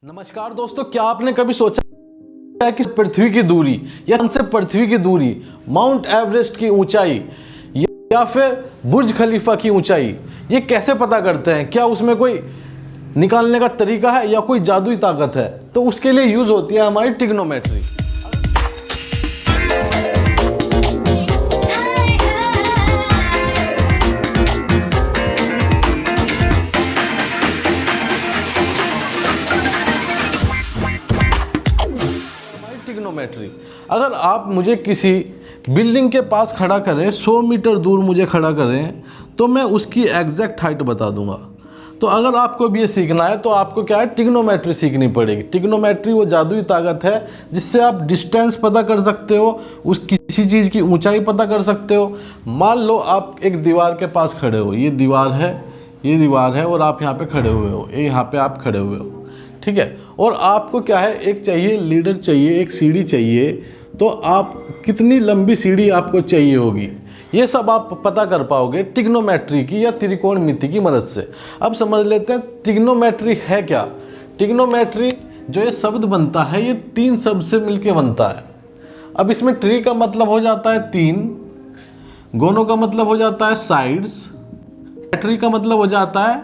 नमस्कार दोस्तों, क्या आपने कभी सोचा है कि पृथ्वी की दूरी या हमसे पृथ्वी की दूरी, माउंट एवरेस्ट की ऊंचाई या फिर बुर्ज खलीफा की ऊंचाई, ये कैसे पता करते हैं? क्या उसमें कोई निकालने का तरीका है या कोई जादुई ताकत है? तो उसके लिए यूज होती है हमारी ट्रिग्नोमेट्री। ट्रिग्नोमेट्री, अगर आप मुझे किसी बिल्डिंग के पास खड़ा करें, 100 मीटर दूर मुझे खड़ा करें, तो मैं उसकी एग्जैक्ट हाइट बता दूंगा। तो अगर आपको भी ये सीखना है तो आपको क्या है, ट्रिग्नोमेट्री सीखनी पड़ेगी। ट्रिग्नोमेट्री वो जादुई ताकत है जिससे आप डिस्टेंस पता कर सकते हो, उस किसी चीज़ की ऊंचाई पता कर सकते हो। मान लो आप एक दीवार के पास खड़े हो, ये दीवार है और आप यहाँ पे खड़े हुए हो, ये यहाँ पे आप खड़े हुए हो, ठीक है। और आपको क्या है, एक चाहिए लीडर चाहिए, एक सीढ़ी चाहिए, तो आप कितनी लंबी सीढ़ी आपको चाहिए होगी, ये सब आप पता कर पाओगे ट्रिग्नोमेट्री की या त्रिकोणमिति की मदद से। अब समझ लेते हैं ट्रिग्नोमेट्री है क्या। ट्रिग्नोमेट्री जो ये शब्द बनता है, ये 3 शब्द से मिलके बनता है। अब इसमें ट्री का मतलब हो जाता है 3, गोनो का मतलब हो जाता है साइड्स, मेट्री का मतलब हो जाता है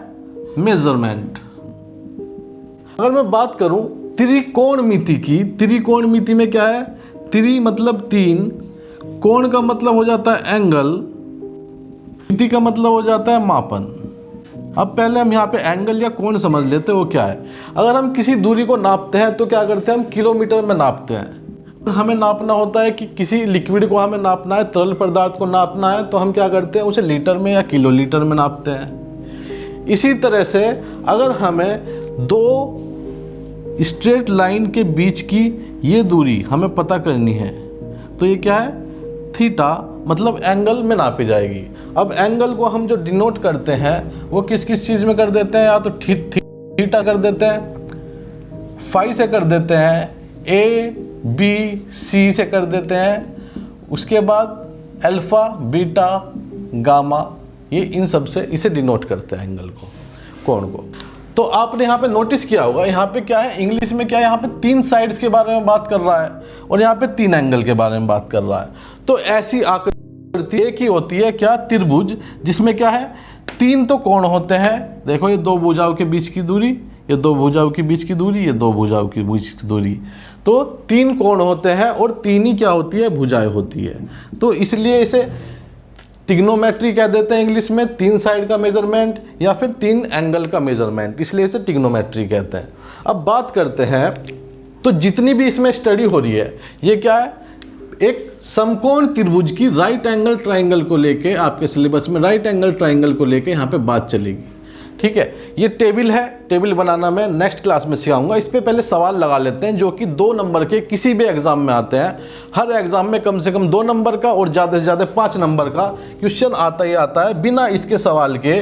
मेजरमेंट। अगर मैं बात करूं त्रिकोणमिति की, त्रिकोणमिति में क्या है, त्रि मतलब 3, कोण का मतलब हो जाता है एंगल, मिति का मतलब हो जाता है मापन। अब पहले हम यहाँ पे एंगल या कोण समझ लेते हैं वो क्या है। अगर हम किसी दूरी को नापते हैं तो क्या करते हैं, हम किलोमीटर में नापते हैं। हमें नापना होता है कि किसी लिक्विड को हमें नापना है, तरल पदार्थ को नापना है, तो हम क्या करते हैं, उसे लीटर में या किलोलीटर में नापते हैं। इसी तरह से अगर हमें 2 स्ट्रेट लाइन के बीच की ये दूरी हमें पता करनी है, तो ये क्या है, थीटा, मतलब एंगल में नापी जाएगी। अब एंगल को हम जो डिनोट करते हैं वो किस किस चीज़ में कर देते हैं, या तो थीटा कर देते हैं, फाई से कर देते हैं, ए बी सी से कर देते हैं, उसके बाद अल्फा बीटा गामा, ये इन सब से इसे डिनोट करते हैं एंगल को, कोण को। तो आपने यहाँ पे नोटिस किया होगा, यहाँ पे क्या है, इंग्लिश में क्या है, यहाँ पे 3 साइड्स के बारे में बात कर रहा है और यहाँ पे 3 एंगल के बारे में बात कर रहा है। तो ऐसी आकृति एक ही होती है क्या, त्रिभुज, जिसमें क्या है, 3 तो कोण होते हैं। देखो ये 2 भुजाओं के बीच की दूरी, ये 2 भुजाओं के बीच की दूरी, ये 2 भुजाओं के बीच की दूरी, तो 3 कोण होते हैं और 3 ही क्या होती है, भुजाएं होती है। तो इसलिए इसे ट्रिग्नोमेट्री कह देते हैं इंग्लिश में, 3 साइड का मेजरमेंट या फिर 3 एंगल का मेजरमेंट, इसलिए इसे ट्रिग्नोमेट्री कहते हैं। अब बात करते हैं, तो जितनी भी इसमें स्टडी हो रही है, ये क्या है, एक समकोण त्रिभुज की राइट एंगल ट्राइंगल को लेके, आपके सिलेबस में राइट एंगल ट्राइंगल को लेके यहाँ पे बात चलेगी, ठीक है। ये टेबल है, टेबल बनाना मैं नेक्स्ट क्लास में सिखाऊंगा। इस पे पहले सवाल लगा लेते हैं जो कि 2 नंबर के किसी भी एग्जाम में आते हैं। हर एग्जाम में कम से कम 2 नंबर का और ज़्यादा से ज़्यादा 5 नंबर का क्वेश्चन आता ही आता है। बिना इसके सवाल के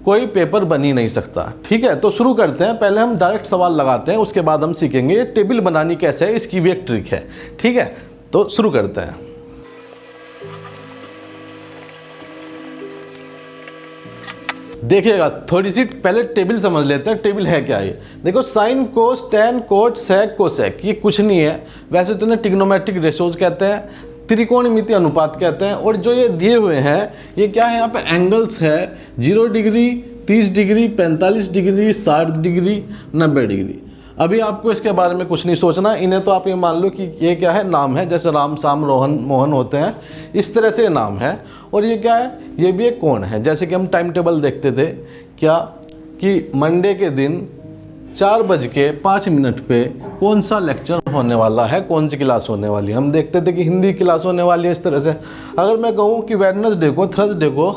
कोई पेपर बन ही नहीं सकता, ठीक है। तो शुरू करते हैं, पहले हम डायरेक्ट सवाल लगाते हैं, उसके बाद हम सीखेंगे ये टेबल बनानी कैसे है, इसकी भी एक ट्रिक है, ठीक है। तो शुरू करते हैं। देखिएगा, थोड़ी सी पहले टेबल समझ लेते हैं, टेबल है क्या ये। देखो, sine cos tan cot sec cosec, ये कुछ नहीं है, वैसे तो इन्हें ट्रिग्नोमेट्रिक रेशोज कहते हैं, त्रिकोणमिति अनुपात कहते हैं। और जो ये दिए हुए हैं, ये क्या है, यहाँ पे एंगल्स है, 0 degree, 30 degree, 45 degree, 60 degree, 90 degree. अभी आपको इसके बारे में कुछ नहीं सोचना, इन्हें तो आप ये मान लो कि ये क्या है, नाम है, जैसे राम शाम रोहन मोहन होते हैं, इस तरह से नाम है। और ये क्या है, ये भी एक कोण है। जैसे कि हम टाइम टेबल देखते थे क्या, कि मंडे के दिन 4:05 पे कौन सा लेक्चर होने वाला है, कौन सी क्लास होने वाली है। हम देखते थे कि हिंदी क्लास होने वाली है, इस तरह से। अगर मैं कहूँ कि वेडनेसडे को, थर्सडे को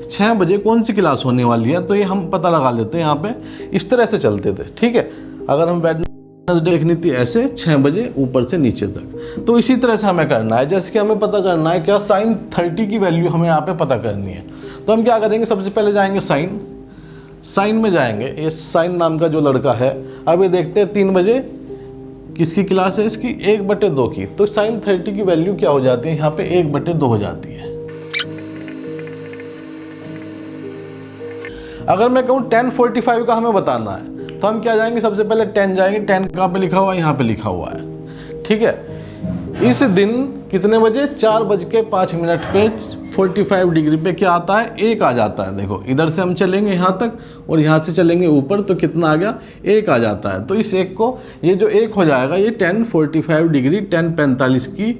6 बजे कौन सी क्लास होने वाली है, तो ये हम पता लगा लेते हैं। यहाँ पे इस तरह से चलते थे, ठीक है। अगर हम वेडनेसडे देखनी थी ऐसे 6 बजे ऊपर से नीचे तक, तो इसी तरह से हमें करना है। जैसे कि हमें पता करना है क्या, साइन 30 की वैल्यू हमें यहाँ पे पता करनी है। तो हम क्या करेंगे, सबसे पहले जाएंगे साइन में जाएंगे। ये साइन नाम का जो लड़का है, अब ये देखते हैं 3 बजे किसकी क्लास है, इसकी 1/2 की। तो साइन 30 की वैल्यू क्या हो जाती है, यहाँ पे 1/2 हो जाती है। अगर मैं कहूँ 10:45 का हमें बताना है, तो हम क्या जाएंगे, सबसे पहले 10 जाएंगे। 10 कहाँ पे लिखा हुआ है, यहाँ पे लिखा हुआ है। ठीक है, इस दिन कितने बजे, 4:05 पे 45 डिग्री पे क्या आता है, 1 आ जाता है। देखो इधर से हम चलेंगे यहाँ तक और यहाँ से चलेंगे ऊपर, तो कितना आ गया, 1 आ जाता है। तो इस 1 को, ये जो 1 हो जाएगा, ये 10:45 डिग्री 10:45 की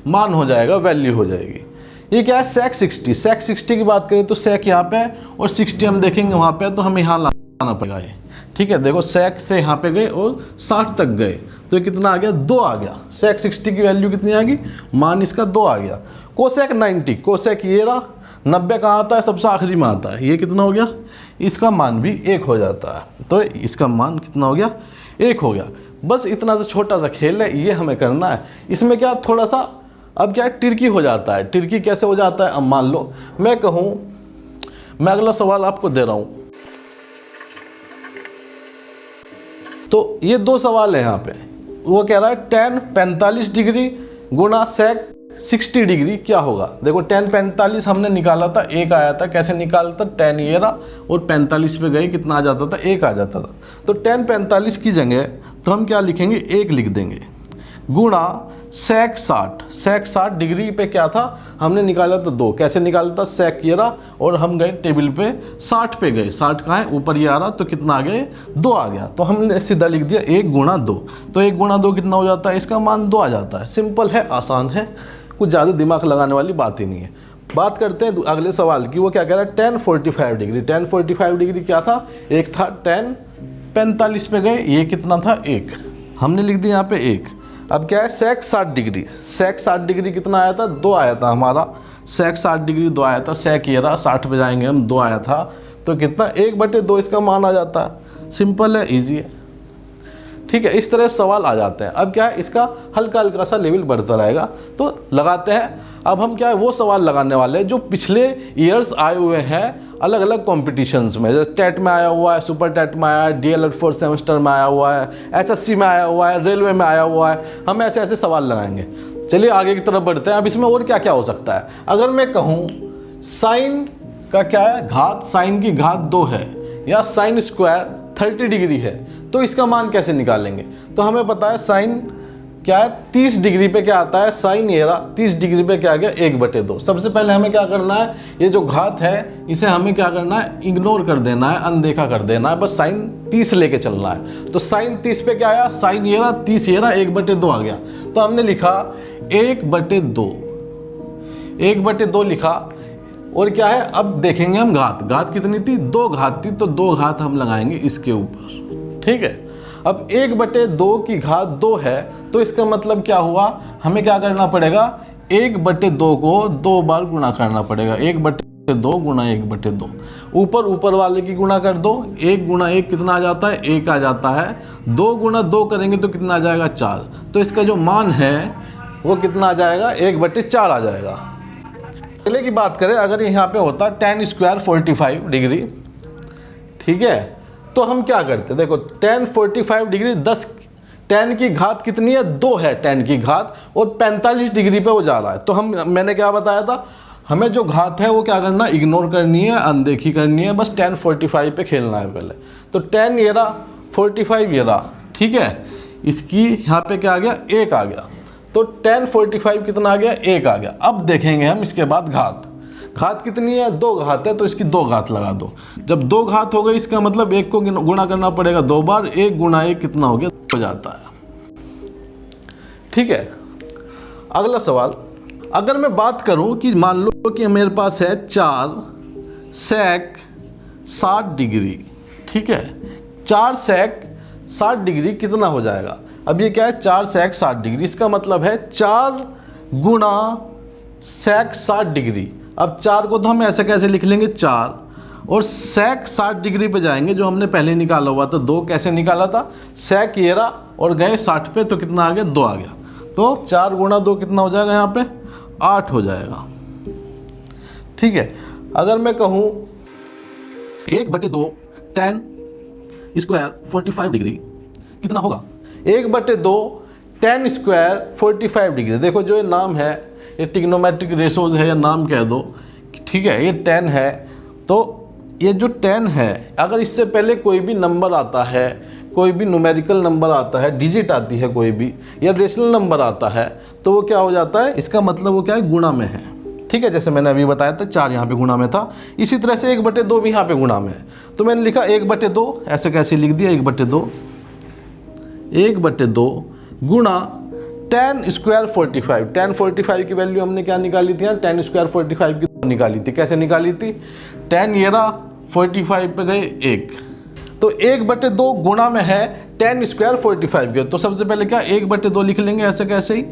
मान हो जाएगा, वैल्यू हो जाएगी। ये क्या है, सेक 60। सेक 60 की बात करें तो सेक यहाँ पे है और 60 हम देखेंगे वहाँ पे, तो हमें यहाँ लाना पड़ेगा ये। ठीक है, देखो सेक से यहाँ पे गए और 60 तक गए, तो ये कितना आ गया, 2 आ गया। सेक 60 की वैल्यू कितनी आ गई, मान इसका 2 आ गया। कोसेक 90, कोसेक ये रहा, 90 कहाँ आता है, सबसे आखिरी में आता है, ये कितना हो गया, इसका मान भी 1 हो जाता है। तो इसका मान कितना हो गया, 1 हो गया। बस इतना सा छोटा सा खेल है, ये हमें करना है। इसमें क्या थोड़ा सा अब क्या है, ट्रिकी हो जाता है। ट्रिकी कैसे हो जाता है, अब मान लो मैं कहूँ, मैं अगला सवाल आपको दे रहा हूँ, तो ये 2 सवाल है यहाँ पे। वो कह रहा है 10:45 डिग्री गुणा सेक 60 डिग्री क्या होगा। देखो 10:45 हमने निकाला था, 1 आया था। कैसे निकाला था, 10 ये रहा और 45 पे गए, कितना आ जाता था, 1 आ जाता था। तो 10:45 की जगह तो हम क्या लिखेंगे, 1 लिख देंगे, गुणा सेक 60। सेक 60 डिग्री पे क्या था, हमने निकाला था 2। कैसे निकाला था, सेक ये रहा और हम गए टेबल पे 60 पे गए। 60 कहाँ है, ऊपर ये आ रहा, तो कितना आ गए, 2 आ गया। तो हमने सीधा लिख दिया 1 गुणा 2। तो 1 गुणा 2 कितना हो जाता है, इसका मान 2 आ जाता है। सिंपल है, आसान है, कुछ ज़्यादा दिमाग लगाने वाली बात ही नहीं है। बात करते हैं अगले सवाल की। वो क्या कह रहा है, 10:45 डिग्री। 10:45 डिग्री क्या था, एक था 10:45 पे गए, ये कितना था, 1। हमने लिख दिया यहाँ पे 1। अब क्या है, सेक 60 डिग्री। सेक 60 डिग्री कितना आया था, 2 आया था हमारा। सेक 60 डिग्री 2 आया था। सेक ये रहा, 60 पे जाएंगे हम, 2 आया था, तो कितना, 1/2 इसका मान आ जाता है। सिंपल है, ईजी है। ठीक है, इस तरह सवाल आ जाते हैं। अब क्या है, इसका हल्का हल्का सा लेवल बढ़ता रहेगा, तो लगाते हैं। अब हम क्या है, वो सवाल लगाने वाले हैं जो पिछले ईयर्स आए हुए हैं अलग अलग कॉम्पिटिशन्स में। जैसे टेट में आया हुआ है, सुपर टेट में आया है, DLED 4th सेमेस्टर में आया हुआ है, SSC में आया हुआ है, रेलवे में आया हुआ है। हम ऐसे ऐसे सवाल लगाएंगे। चलिए आगे की तरफ बढ़ते हैं। अब इसमें और क्या क्या हो सकता है। अगर मैं कहूँ साइन का क्या है, घात, साइन की घात 2 है, या साइन स्क्वायर 30 डिग्री है, तो इसका मान कैसे निकालेंगे। तो हमें पता है साइन क्या है, 30 डिग्री पे क्या आता है, साइन ये रहा, 30 डिग्री पे क्या आ गया, 1/2। सबसे पहले हमें क्या करना है, ये जो घात है इसे हमें क्या करना है, इग्नोर कर देना है, अनदेखा कर देना है। बस साइन 30 लेके चलना है। तो साइन 30 पे क्या आया, साइन ये रहा, 30 ये रहा, 1/2 आ गया। तो हमने लिखा 1/2, 1/2 लिखा। और क्या है, अब देखेंगे हम घात, घात कितनी थी, 2 घात थी, तो 2 घात हम लगाएंगे इसके ऊपर। ठीक है, अब 1/2 की घात 2 है, तो इसका मतलब क्या हुआ, हमें क्या करना पड़ेगा, 1/2 को 2 बार गुणा करना पड़ेगा। 1/2 गुणा 1/2, ऊपर वाले की गुणा कर दो। 1 गुणा 1 कितना आ जाता है, 1 आ जाता है। 2 गुणा 2 करेंगे तो कितना आ जाएगा, 4। तो इसका जो मान है वो कितना आ जाएगा, 1/4 आ जाएगा। अगले की बात करें, अगर यहाँ पे होता tan स्क्वायर 45 डिग्री, ठीक है, तो हम क्या करते, देखो tan 45 डिग्री 10, tan की घात कितनी है, 2 है tan की घात, और 45 डिग्री पे वो जा रहा है। तो मैंने क्या बताया था, हमें जो घात है वो क्या करना, इग्नोर करनी है, अनदेखी करनी है, बस tan 45 पे खेलना है पहले। तो tan ये रहा, 45 ये रहा, ठीक है, इसकी यहाँ पे क्या आ गया, 1 आ गया। तो tan 45 कितना आ गया, 1 आ गया। अब देखेंगे हम इसके बाद घात, घात कितनी है, 2 घात है, तो इसकी 2 घात लगा दो। जब 2 घात हो गई, इसका मतलब 1 को गुणा करना पड़ेगा 2 बार। 1 गुणा 1 कितना हो गया, हो जाता है। ठीक है, अगला सवाल, अगर मैं बात करूं कि मान लो कि मेरे पास है 4 सेक 60 डिग्री, ठीक है, 4 सेक 60 डिग्री कितना हो जाएगा। अब ये क्या है, 4 सेक 60 डिग्री, इसका मतलब है 4 गुणा सेक 60 डिग्री। अब 4 को तो हम ऐसे कैसे लिख लेंगे, 4, और सेक 60 डिग्री पे जाएंगे, जो हमने पहले निकाला हुआ था 2। कैसे निकाला था, सेक ये रहा और गए 60 पे, तो कितना आ गया, 2 आ गया। तो 4 गुणा 2 कितना हो जाएगा, यहाँ पे 8 हो जाएगा। ठीक है, अगर मैं कहूँ 1/2 tan स्क्वायर 45 डिग्री कितना होगा, 1/2 tan स्क्वायर 45 डिग्री। देखो जो ये नाम है, ये ट्रिग्नोमेट्रिक रेशोज है या नाम कह दो, ठीक है, ये tan है, तो ये जो 10 है, अगर इससे पहले कोई भी नंबर आता है, कोई भी न्यूमेरिकल नंबर आता है, डिजिट आती है कोई भी, या रेशनल नंबर आता है, तो वो क्या हो जाता है, इसका मतलब वो क्या है, गुणा में है। ठीक है, जैसे मैंने अभी बताया था 4 यहाँ पे गुणा में था, इसी तरह से 1/2 भी यहाँ पे गुणा में है। तो मैंने लिखा 1/2, ऐसे कैसे लिख दिया, 1/2 गुणा 10 स्क्वायर 45। 10 45 की वैल्यू हमने क्या निकाली थी, 10 स्क्वायर 45 की निकाली थी। कैसे निकाली थी, 10 ये रहा, 45 पे गए 1, तो 1/2 गुणा में है 10 स्क्वायर 45 के। तो सबसे पहले क्या 1/2 लिख लेंगे, ऐसे कैसे ही,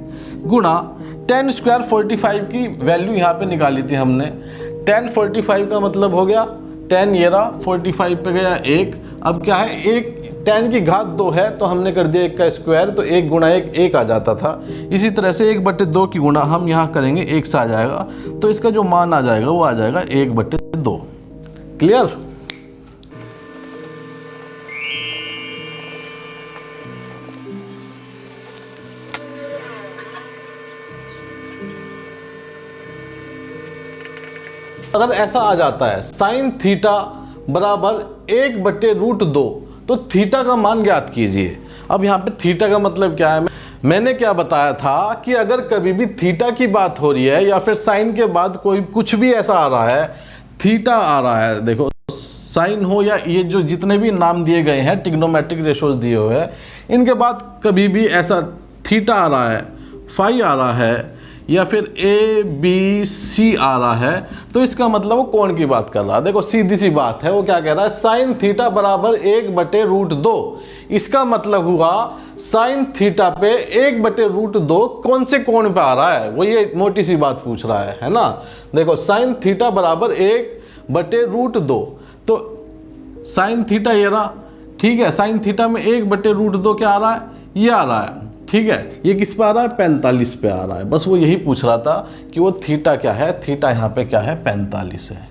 गुणा 10 स्क्वायर 45 की वैल्यू यहाँ पे निकाली थी हमने। 10 45 का मतलब हो गया 10 ये रहा, 45 पे गया 1। अब क्या है, 1 10 की घात 2 है, तो हमने कर दिया 1 का स्क्वायर, तो 1 गुणा 1 आ जाता था। इसी तरह से 1/2 की गुणा हम यहाँ करेंगे 1 से आ जाएगा, तो इसका जो मान आ जाएगा वो आ जाएगा 1/2। क्लियर। अगर ऐसा आ जाता है साइन थीटा बराबर 1/√2, तो थीटा का मान ज्ञात कीजिए। अब यहाँ पे थीटा का मतलब क्या है, मैंने क्या बताया था कि अगर कभी भी थीटा की बात हो रही है या फिर साइन के बाद कोई कुछ भी ऐसा आ रहा है, थीटा आ रहा है, देखो साइन हो या ये जो जितने भी नाम दिए गए हैं, ट्रिग्नोमेट्रिक रेशोज दिए हुए हैं, इनके बाद कभी भी ऐसा थीटा आ रहा है, फाई आ रहा है, या फिर ABC आ रहा है, तो इसका मतलब वो कोण की बात कर रहा है। देखो सीधी सी बात है, वो क्या कह रहा है, साइन थीटा बराबर 1/√2। इसका मतलब हुआ साइन थीटा पे 1/√2 कौन से कोण पे आ रहा है, वो ये मोटी सी बात पूछ रहा है ना। देखो साइन थीटा बराबर 1/√2, तो साइन थीटा ये रहा, ठीक है, साइन थीटा में 1/√2 क्या आ रहा है, ये आ रहा है, ठीक है। ये किस पे आ रहा है, 45 पे आ रहा है। बस वो यही पूछ रहा था कि वो थीटा क्या है, थीटा यहाँ पे क्या है, 45 है।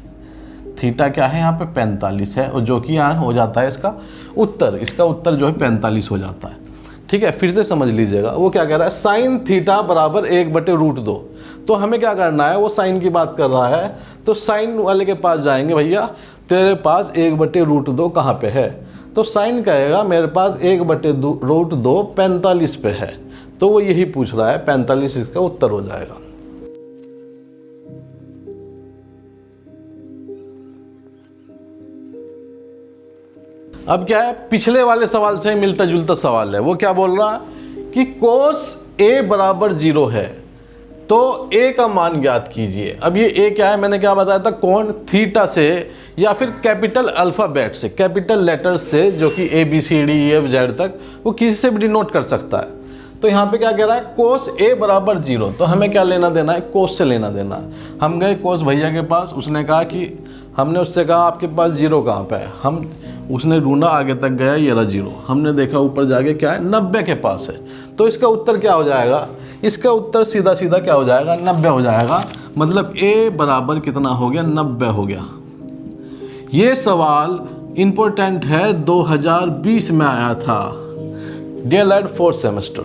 थीटा क्या है यहाँ पे, 45 है, और जो कि यहाँ हो जाता है इसका उत्तर जो है 45 हो जाता है। ठीक है, फिर से समझ लीजिएगा, वो क्या कह रहा है, साइन थीटा बराबर 1/√2। तो हमें क्या करना है, वो साइन की बात कर रहा है, तो साइन वाले के पास जाएंगे, भैया तेरे पास 1/√2 कहाँ पे है, तो साइन कहेगा मेरे पास 1/√2 45 पे है, तो वो यही पूछ रहा है, 45 इसका उत्तर हो जाएगा। अब क्या है, पिछले वाले सवाल से मिलता जुलता सवाल है। वो क्या बोल रहा है कि cos A बराबर 0 है, तो A का मान ज्ञात कीजिए। अब ये A क्या है, मैंने क्या बताया था, कोण थीटा से या फिर कैपिटल अल्फ़ाबेट से, कैपिटल लेटर से, जो कि ABCDEFZ तक, वो किसी से भी डिनोट कर सकता है। तो यहाँ पे क्या कह रहा है, cos A बराबर 0, तो हमें क्या लेना देना है, cos से लेना देना है। हम गए cos भैया के पास, उसने कहा कि, हमने उससे कहा आपके पास 0 कहाँ पे है, उसने ढूंढा, आगे तक गया, ये रहा 0। हमने देखा ऊपर जाके क्या है, 90 के पास है, तो इसका उत्तर क्या हो जाएगा, इसका उत्तर सीधा सीधा क्या हो जाएगा, 90 हो जाएगा। मतलब A बराबर कितना हो गया, 90 हो गया। ये सवाल इम्पोर्टेंट है, 2020 में आया था, DLED 4th सेमेस्टर।